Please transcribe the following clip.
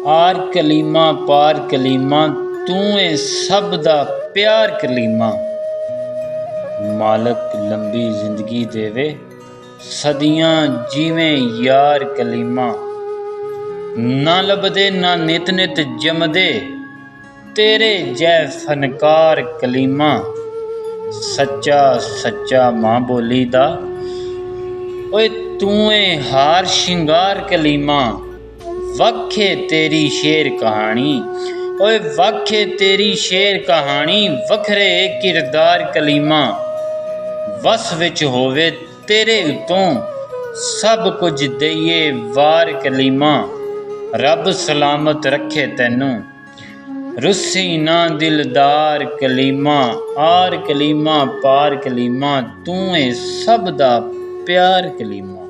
Are कलीमा पार कलीमा तू ए सब दा प्यार कलीमा। मालक लंबी जिंदगी देवे सदियां जीवें यार कलीमा। ना लभदे ना नित नित जमदे तेरे जै फनकार कलीमा। सच्चा सच्चा मां बोली दा ओए तू ए हार शिंगार कलीमा। वखे तेरी शेर कहानी ओए वखे तेरी शेर कहानी वखरे किरदार कलीमा। वस विच होवे तेरे उतों सब कुछ दईए वार कलीमा। रब सलामत रखे तैनू रुस्सी ना दिलदार कलीमा। आर कलीमा पार कलीमा तू ए सब दा प्यार कलीमा।